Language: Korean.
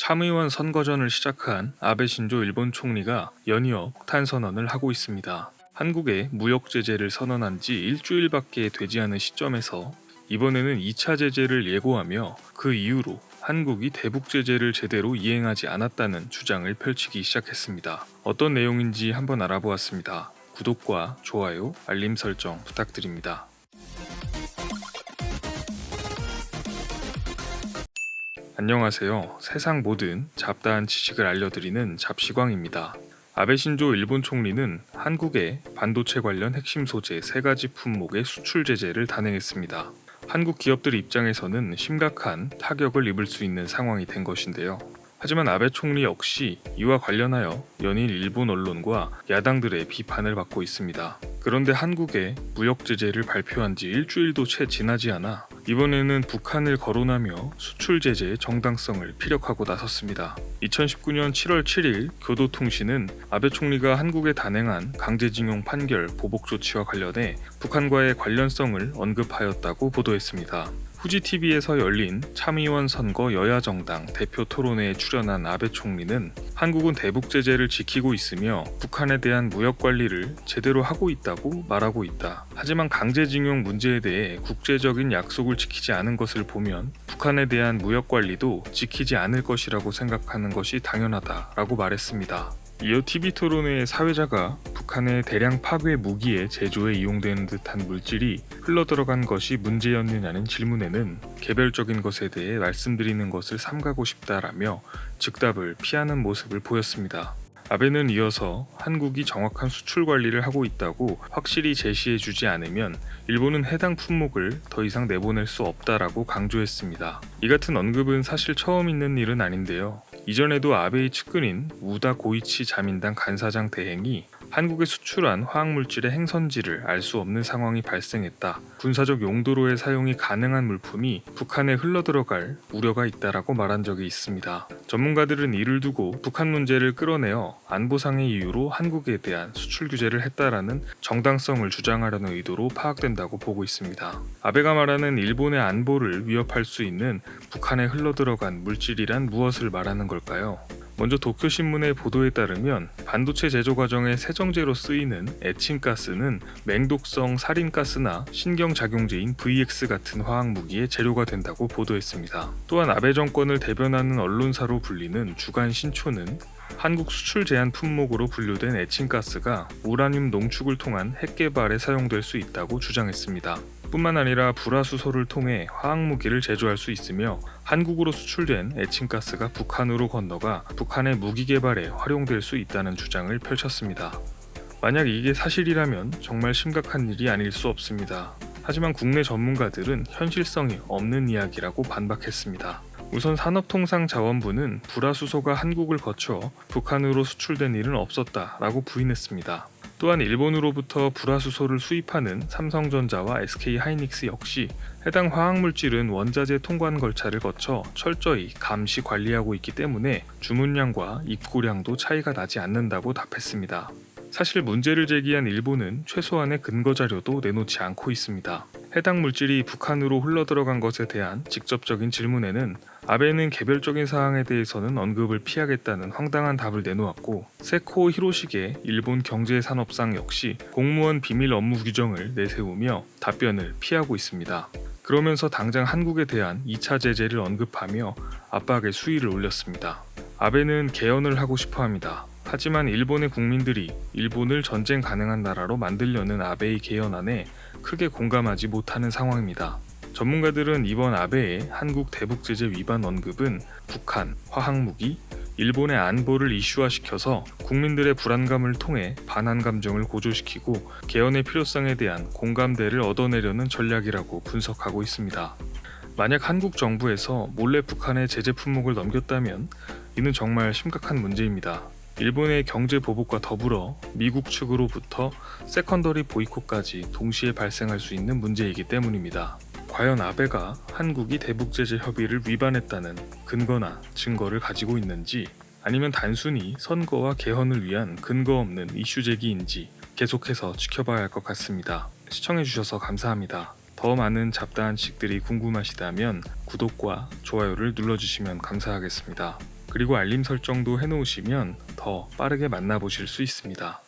참의원 선거전을 시작한 아베 신조 일본 총리가 연이어 폭탄 선언을 하고 있습니다. 한국에 무역 제재를 선언한 지 일주일밖에 되지 않은 시점에서 이번에는 2차 제재를 예고하며 그 이후로 한국이 대북 제재를 제대로 이행하지 않았다는 주장을 펼치기 시작했습니다. 어떤 내용인지 한번 알아보았습니다. 구독과 좋아요, 알림 설정 부탁드립니다. 안녕하세요. 세상 모든 잡다한 지식을 알려드리는 잡시광입니다. 아베 신조 일본 총리는 한국에 반도체 관련 핵심 소재 3가지 품목의 수출 제재를 단행했습니다. 한국 기업들 입장에서는 심각한 타격을 입을 수 있는 상황이 된 것인데요. 하지만 아베 총리 역시 이와 관련하여 연일 일본 언론과 야당들의 비판을 받고 있습니다. 그런데 한국에 무역 제재를 발표한 지 일주일도 채 지나지 않아 이번에는 북한을 거론하며 수출 제재의 정당성을 피력하고 나섰습니다. 2019년 7월 7일 교도통신은 아베 총리가 한국에 단행한 강제징용 판결 보복 조치와 관련해 북한과의 관련성을 언급하였다고 보도했습니다. 후지TV에서 열린 참의원 선거 여야정당 대표 토론회에 출연한 아베 총리는 한국은 대북 제재를 지키고 있으며 북한에 대한 무역 관리를 제대로 하고 있다고 말하고 있다. 하지만 강제징용 문제에 대해 국제적인 약속을 지키지 않은 것을 보면 북한에 대한 무역 관리도 지키지 않을 것이라고 생각하는 것이 당연하다라고 말했습니다. 이어 TV 토론회의 사회자가 북한의 대량 파괴 무기의 제조에 이용되는 듯한 물질이 흘러들어간 것이 문제였느냐는 질문에는 개별적인 것에 대해 말씀드리는 것을 삼가고 싶다라며 즉답을 피하는 모습을 보였습니다. 아베는 이어서 한국이 정확한 수출 관리를 하고 있다고 확실히 제시해주지 않으면 일본은 해당 품목을 더 이상 내보낼 수 없다라고 강조했습니다. 이 같은 언급은 사실 처음 있는 일은 아닌데요. 이전에도 아베의 측근인 우다 고이치 자민당 간사장 대행이 한국에 수출한 화학물질의 행선지를 알 수 없는 상황이 발생했다. 군사적 용도로의 사용이 가능한 물품이 북한에 흘러들어갈 우려가 있다라고 말한 적이 있습니다. 전문가들은 이를 두고 북한 문제를 끌어내어 안보상의 이유로 한국에 대한 수출 규제를 했다라는 정당성을 주장하려는 의도로 파악된다고 보고 있습니다. 아베가 말하는 일본의 안보를 위협할 수 있는 북한에 흘러들어간 물질이란 무엇을 말하는 걸까요? 먼저 도쿄신문의 보도에 따르면 반도체 제조 과정의 세정제로 쓰이는 에칭가스는 맹독성 살인가스나 신경작용제인 VX 같은 화학무기의 재료가 된다고 보도했습니다. 또한 아베 정권을 대변하는 언론사로 불리는 주간 신초는 한국 수출 제한 품목으로 분류된 에칭가스가 우라늄 농축을 통한 핵 개발에 사용될 수 있다고 주장했습니다. 뿐만 아니라 불화수소를 통해 화학무기를 제조할 수 있으며 한국으로 수출된 에칭가스가 북한으로 건너가 북한의 무기 개발에 활용될 수 있다는 주장을 펼쳤습니다. 만약 이게 사실이라면 정말 심각한 일이 아닐 수 없습니다. 하지만 국내 전문가들은 현실성이 없는 이야기라고 반박했습니다. 우선 산업통상자원부는 불화수소가 한국을 거쳐 북한으로 수출된 일은 없었다라고 부인했습니다. 또한 일본으로부터 불화수소를 수입하는 삼성전자와 SK하이닉스 역시 해당 화학물질은 원자재 통관 절차를 거쳐 철저히 감시 관리하고 있기 때문에 주문량과 입고량도 차이가 나지 않는다고 답했습니다. 사실 문제를 제기한 일본은 최소한의 근거 자료도 내놓지 않고 있습니다. 해당 물질이 북한으로 흘러들어간 것에 대한 직접적인 질문에는 아베는 개별적인 사항에 대해서는 언급을 피하겠다는 황당한 답을 내놓았고, 세코 히로시게 일본 경제산업상 역시 공무원 비밀 업무 규정을 내세우며 답변을 피하고 있습니다. 그러면서 당장 한국에 대한 2차 제재를 언급하며 압박의 수위를 올렸습니다. 아베는 개헌을 하고 싶어 합니다. 하지만 일본의 국민들이 일본을 전쟁 가능한 나라로 만들려는 아베의 개헌안에 크게 공감하지 못하는 상황입니다. 전문가들은 이번 아베의 한국 대북 제재 위반 언급은 북한, 화학무기, 일본의 안보를 이슈화시켜서 국민들의 불안감을 통해 반한 감정을 고조시키고 개헌의 필요성에 대한 공감대를 얻어내려는 전략이라고 분석하고 있습니다. 만약 한국 정부에서 몰래 북한에 제재 품목을 넘겼다면 이는 정말 심각한 문제입니다. 일본의 경제 보복과 더불어 미국 측으로부터 세컨더리 보이콧까지 동시에 발생할 수 있는 문제이기 때문입니다. 과연 아베가 한국이 대북 제재 협의를 위반했다는 근거나 증거를 가지고 있는지, 아니면 단순히 선거와 개헌을 위한 근거 없는 이슈 제기인지 계속해서 지켜봐야 할 것 같습니다. 시청해주셔서 감사합니다. 더 많은 잡다한 지식들이 궁금하시다면 구독과 좋아요를 눌러주시면 감사하겠습니다. 그리고 알림 설정도 해놓으시면 더 빠르게 만나보실 수 있습니다.